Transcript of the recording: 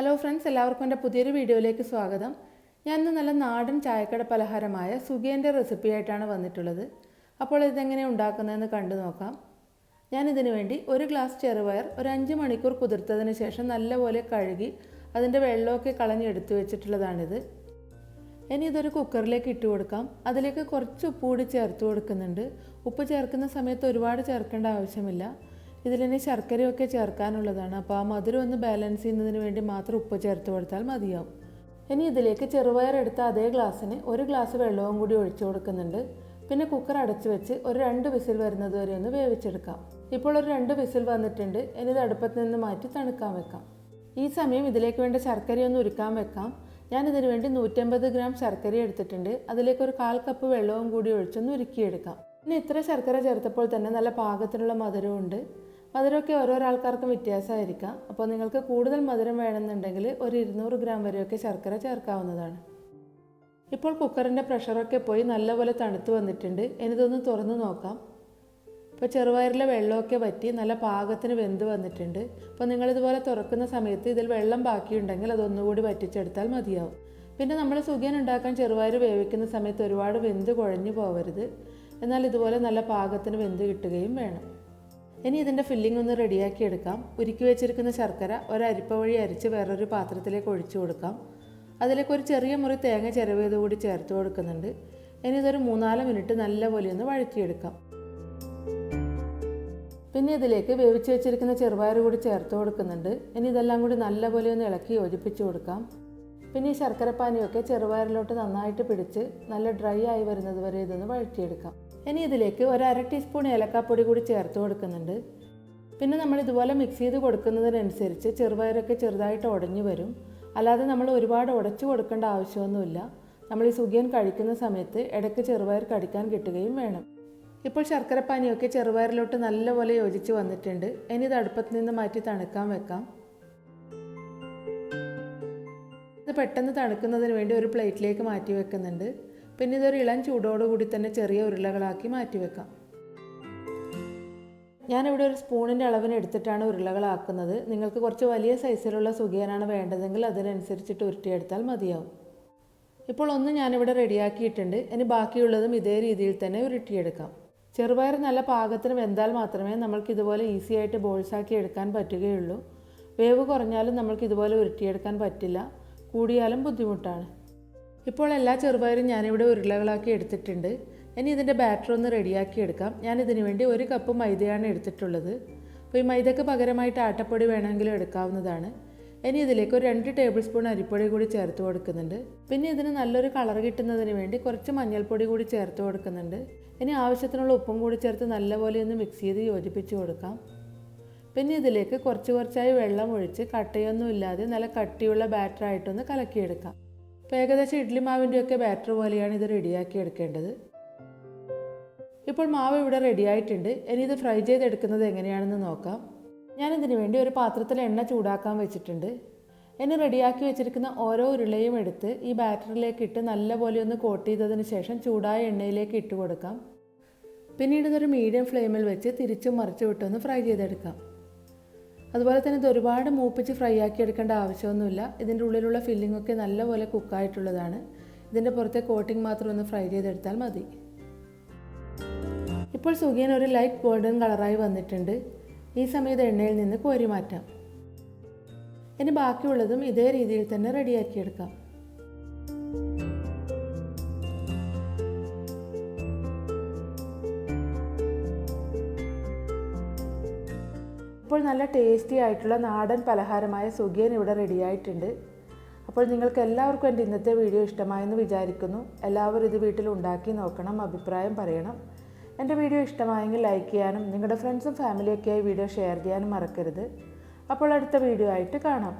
Hello friends, എല്ലാവർക്കും എൻ്റെ പുതിയൊരു വീഡിയോയിലേക്ക് സ്വാഗതം. ഞാൻ ഇന്ന് നല്ല നാടൻ ചായക്കട പലഹാരമായ സുഖിയൻ്റെ റെസിപ്പിയായിട്ടാണ് വന്നിട്ടുള്ളത്. അപ്പോൾ ഇതെങ്ങനെ ഉണ്ടാക്കുന്നതെന്ന് കണ്ടു നോക്കാം. ഞാനിതിനു വേണ്ടി ഒരു ഗ്ലാസ് ചെറുപയർ ഒരു 5 മണിക്കൂർ കുതിർത്തതിന് ശേഷം നല്ലപോലെ കഴുകി അതിൻ്റെ വെള്ളമൊക്കെ കളഞ്ഞെടുത്ത് വെച്ചിട്ടുള്ളതാണിത്. ഇനി ഇതൊരു കുക്കറിലേക്ക് ഇട്ട് കൊടുക്കാം. അതിലേക്ക് കുറച്ച് ഉപ്പ് കൂടി ചേർത്ത് കൊടുക്കുന്നുണ്ട്. ഉപ്പ് ചേർക്കുന്ന സമയത്ത് ഒരുപാട് ചേർക്കേണ്ട ആവശ്യമില്ല. ഇതിലിനി ശർക്കരയൊക്കെ ചേർക്കാനുള്ളതാണ്. അപ്പോൾ ആ മധുരം ഒന്ന് ബാലൻസ് ചെയ്യുന്നതിന് വേണ്ടി മാത്രം ഉപ്പ് ചേർത്ത് കൊടുത്താൽ മതിയാവും. ഇനി ഇതിലേക്ക് ചെറുപയർ എടുത്ത അതേ ഗ്ലാസ്സിന് ഒരു ഗ്ലാസ് വെള്ളവും കൂടി ഒഴിച്ചു കൊടുക്കുന്നുണ്ട്. പിന്നെ കുക്കർ അടച്ചു വെച്ച് ഒരു 2 വിസിൽ വരുന്നത് വരെ ഒന്ന് വേവിച്ചെടുക്കാം. ഇപ്പോൾ ഒരു 2 വിസിൽ വന്നിട്ടുണ്ട്. ഇനി ഇത് അടുപ്പത്ത് നിന്ന് മാറ്റി തണുക്കാൻ വെക്കാം. ഈ സമയം ഇതിലേക്ക് വേണ്ട ശർക്കരയൊന്ന് ഉരുക്കാൻ വെക്കാം. ഞാനിതിനു വേണ്ടി 150 ഗ്രാം ശർക്കര എടുത്തിട്ടുണ്ട്. അതിലേക്ക് ഒരു 1/4 കപ്പ് വെള്ളവും കൂടി ഒഴിച്ചൊന്ന് ഉരുക്കിയെടുക്കാം. ഇനി ഇത്ര ശർക്കര ചേർത്തപ്പോൾ തന്നെ നല്ല പാകത്തിനുള്ള മധുരമുണ്ട്. മധുരമൊക്കെ ഓരോരോ ആൾക്കാർക്കും വ്യത്യാസമായിരിക്കാം. അപ്പോൾ നിങ്ങൾക്ക് കൂടുതൽ മധുരം വേണമെന്നുണ്ടെങ്കിൽ ഒരു 200 ഗ്രാം വരെയൊക്കെ ശർക്കര ചേർക്കാവുന്നതാണ്. ഇപ്പോൾ കുക്കറിൻ്റെ പ്രഷറൊക്കെ പോയി നല്ലപോലെ തണുത്ത് വന്നിട്ടുണ്ട്. ഇനിതൊന്ന് തുറന്ന് നോക്കാം. ഇപ്പോൾ ചെറുപയറിലെ വെള്ളമൊക്കെ വറ്റി നല്ല പാകത്തിന് വെന്ത് വന്നിട്ടുണ്ട്. അപ്പോൾ നിങ്ങളിതുപോലെ തുറക്കുന്ന സമയത്ത് ഇതിൽ വെള്ളം ബാക്കിയുണ്ടെങ്കിൽ അതൊന്നുകൂടി വറ്റിച്ചെടുത്താൽ മതിയാവും. പിന്നെ നമ്മൾ സുഖിയൻ ഉണ്ടാക്കാൻ ചെറുപയർ വേവിക്കുന്ന സമയത്ത് ഒരുപാട് വെന്ത് കുഴഞ്ഞു പോകരുത്. എന്നാൽ ഇതുപോലെ നല്ല പാകത്തിന് വെന്ത് കിട്ടുകയും വേണം. ഇനി ഇതിൻ്റെ ഫില്ലിംഗ് ഒന്ന് റെഡിയാക്കി എടുക്കാം. ഉരുക്കി വെച്ചിരിക്കുന്ന ശർക്കര ഒരു അരിപ്പ വഴി അരിച്ച് വേറൊരു പാത്രത്തിലേക്ക് ഒഴിച്ചു കൊടുക്കാം. അതിലേക്ക് ഒരു ചെറിയ മുറി തേങ്ങ ചിരവിയത് കൂടി ചേർത്ത് കൊടുക്കുന്നുണ്ട്. ഇനി ഇതൊരു 3-4 മിനിറ്റ് നല്ലപോലെ ഒന്ന് വഴറ്റിയെടുക്കാം. പിന്നെ ഇതിലേക്ക് വേവിച്ച് വെച്ചിരിക്കുന്ന ചെറുപയർ കൂടി ചേർത്ത് കൊടുക്കുന്നുണ്ട്. ഇനി ഇതെല്ലാം കൂടി നല്ലപോലെ ഒന്ന് ഇളക്കി യോജിപ്പിച്ച് കൊടുക്കാം. പിന്നെ ഈ ശർക്കരപ്പാനിയൊക്കെ ചെറുപയറിലോട്ട് നന്നായിട്ട് പിടിച്ച് നല്ല ഡ്രൈ ആയി വരുന്നത് വരെ ഇതൊന്ന് വഴറ്റിയെടുക്കാം. ഇനി ഇതിലേക്ക് ഒരു 1/2 ടീസ്പൂൺ ഏലക്കാപ്പൊടി കൂടി ചേർത്ത് കൊടുക്കുന്നുണ്ട്. പിന്നെ നമ്മൾ ഇതുപോലെ മിക്സ് ചെയ്ത് കൊടുക്കുന്നതിനനുസരിച്ച് ചെറുപയറൊക്കെ ചെറുതായിട്ട് ഉടഞ്ഞു വരും. അല്ലാതെ നമ്മൾ ഒരുപാട് ഉടച്ചു കൊടുക്കേണ്ട ആവശ്യമൊന്നുമില്ല. നമ്മൾ ഈ സുഖിയൻ കഴിക്കുന്ന സമയത്ത് ഇടയ്ക്ക് ചെറുപയർ കടിക്കാൻ കിട്ടുകയും വേണം. ഇപ്പോൾ ശർക്കരപ്പാനിയൊക്കെ ചെറുപയറിലോട്ട് നല്ലപോലെ യോജിച്ച് വന്നിട്ടുണ്ട്. ഇനി ഇത് അടുപ്പത്ത് നിന്ന് മാറ്റി തണുക്കാൻ വെക്കാം. ഇത് പെട്ടെന്ന് തണുക്കുന്നതിന് വേണ്ടി ഒരു പ്ലേറ്റിലേക്ക് മാറ്റി വെക്കുന്നുണ്ട്. പിന്നെ ഇതൊരു ഇളം ചൂടോടുകൂടി തന്നെ ചെറിയ ഉരുളകളാക്കി മാറ്റി വെക്കാം. ഞാനിവിടെ ഒരു സ്പൂണിൻ്റെ അളവിന് എടുത്തിട്ടാണ് ഉരുളകളാക്കുന്നത്. നിങ്ങൾക്ക് കുറച്ച് വലിയ സൈസിലുള്ള സുഖിയനാണ് വേണ്ടതെങ്കിൽ അതിനനുസരിച്ചിട്ട് ഉരുട്ടിയെടുത്താൽ മതിയാവും. ഇപ്പോൾ ഒന്ന് ഞാനിവിടെ റെഡിയാക്കിയിട്ടുണ്ട്. ഇനി ബാക്കിയുള്ളതും ഇതേ രീതിയിൽ തന്നെ ഉരുട്ടിയെടുക്കാം. ചെറുപയർ നല്ല പാകത്തിന് വെന്താൽ മാത്രമേ നമ്മൾക്ക് ഇതുപോലെ ഈസി ആയിട്ട് ബോൾസാക്കി എടുക്കാൻ പറ്റുകയുള്ളൂ. വേവ് കുറഞ്ഞാലും നമ്മൾക്ക് ഇതുപോലെ ഉരുട്ടിയെടുക്കാൻ പറ്റില്ല. കൂടിയാലും ബുദ്ധിമുട്ടാണ്. ഇപ്പോൾ എല്ലാ ചെറുപയറും ഞാനിവിടെ ഉരുളകളാക്കി എടുത്തിട്ടുണ്ട്. ഇനി ഇതിൻ്റെ ബാറ്റർ ഒന്ന് റെഡിയാക്കി എടുക്കാം. ഞാനിതിന് വേണ്ടി 1 കപ്പ് മൈദയാണ് എടുത്തിട്ടുള്ളത്. അപ്പോൾ ഈ മൈദയ്ക്ക് പകരമായിട്ട് ആട്ടപ്പൊടി വേണമെങ്കിലും എടുക്കാവുന്നതാണ്. ഇനി ഇതിലേക്ക് ഒരു 2 ടേബിൾ സ്പൂൺ അരിപ്പൊടി കൂടി ചേർത്ത് കൊടുക്കുന്നുണ്ട്. പിന്നെ ഇതിന് നല്ലൊരു കളർ കിട്ടുന്നതിന് വേണ്ടി കുറച്ച് മഞ്ഞൾപ്പൊടി കൂടി ചേർത്ത് കൊടുക്കുന്നുണ്ട്. ഇനി ആവശ്യത്തിനുള്ള ഉപ്പും കൂടി ചേർത്ത് നല്ലപോലെ ഒന്ന് മിക്സ് ചെയ്ത് യോജിപ്പിച്ച് കൊടുക്കാം. പിന്നെ ഇതിലേക്ക് കുറച്ചായി വെള്ളം ഒഴിച്ച് കട്ടയൊന്നും ഇല്ലാതെ നല്ല കട്ടിയുള്ള ബാറ്ററായിട്ടൊന്ന് കലക്കിയെടുക്കാം. അപ്പോൾ ഏകദേശം ഇഡ്ഡലി മാവിൻ്റെയൊക്കെ ബാറ്റർ പോലെയാണ് ഇത് റെഡിയാക്കി എടുക്കേണ്ടത്. ഇപ്പോൾ മാവ് ഇവിടെ റെഡിയായിട്ടുണ്ട്. ഇനി ഇത് ഫ്രൈ ചെയ്തെടുക്കുന്നത് എങ്ങനെയാണെന്ന് നോക്കാം. ഞാനിതിന് വേണ്ടി ഒരു പാത്രത്തിൽ എണ്ണ ചൂടാക്കാൻ വെച്ചിട്ടുണ്ട്. ഇനി റെഡിയാക്കി വെച്ചിരിക്കുന്ന ഓരോ ഉരുളയും എടുത്ത് ഈ ബാറ്ററിലേക്ക് ഇട്ട് നല്ലപോലെ ഒന്ന് കോട്ട് ചെയ്തതിന് ശേഷം ചൂടായ എണ്ണയിലേക്ക് ഇട്ട് കൊടുക്കാം. പിന്നീട് ഇതൊരു മീഡിയം ഫ്ലെയിമിൽ വെച്ച് തിരിച്ചും മറിച്ചു വിട്ടൊന്ന് ഫ്രൈ ചെയ്തെടുക്കാം. അതുപോലെ തന്നെ ഇത് ഒരുപാട് മൂപ്പിച്ച് ഫ്രൈ ആക്കി എടുക്കേണ്ട ആവശ്യമൊന്നുമില്ല. ഇതിൻ്റെ ഉള്ളിലുള്ള ഫില്ലിംഗ് ഒക്കെ നല്ലപോലെ കുക്കായിട്ടുള്ളതാണ്. ഇതിൻ്റെ പുറത്തെ കോട്ടിംഗ് മാത്രം ഒന്ന് ഫ്രൈ ചെയ്തെടുത്താൽ മതി. ഇപ്പോൾ സുഖിയൻ ഒരു ലൈറ്റ് ഗോൾഡൻ കളറായി വന്നിട്ടുണ്ട്. ഈ സമയത്ത് എണ്ണയിൽ നിന്ന് കോരി മാറ്റാം. ഇനി ബാക്കിയുള്ളതും ഇതേ രീതിയിൽ തന്നെ റെഡിയാക്കിയെടുക്കാം. ഇപ്പോൾ നല്ല ടേസ്റ്റി ആയിട്ടുള്ള നാടൻ പലഹാരമായ സുഖിയൻ ഇവിടെ റെഡിയായിട്ടുണ്ട്. അപ്പോൾ നിങ്ങൾക്ക് എല്ലാവർക്കും എൻ്റെ ഇന്നത്തെ വീഡിയോ ഇഷ്ടമായെന്ന് വിചാരിക്കുന്നു. എല്ലാവരും ഇത് വീട്ടിൽ ഉണ്ടാക്കി നോക്കണം, അഭിപ്രായം പറയണം. എൻ്റെ വീഡിയോ ഇഷ്ടമായെങ്കിൽ ലൈക്ക് ചെയ്യാനും നിങ്ങളുടെ ഫ്രണ്ട്സും ഫാമിലിയൊക്കെയായി വീഡിയോ ഷെയർ ചെയ്യാനും മറക്കരുത്. അപ്പോൾ അടുത്ത വീഡിയോ ആയിട്ട് കാണാം.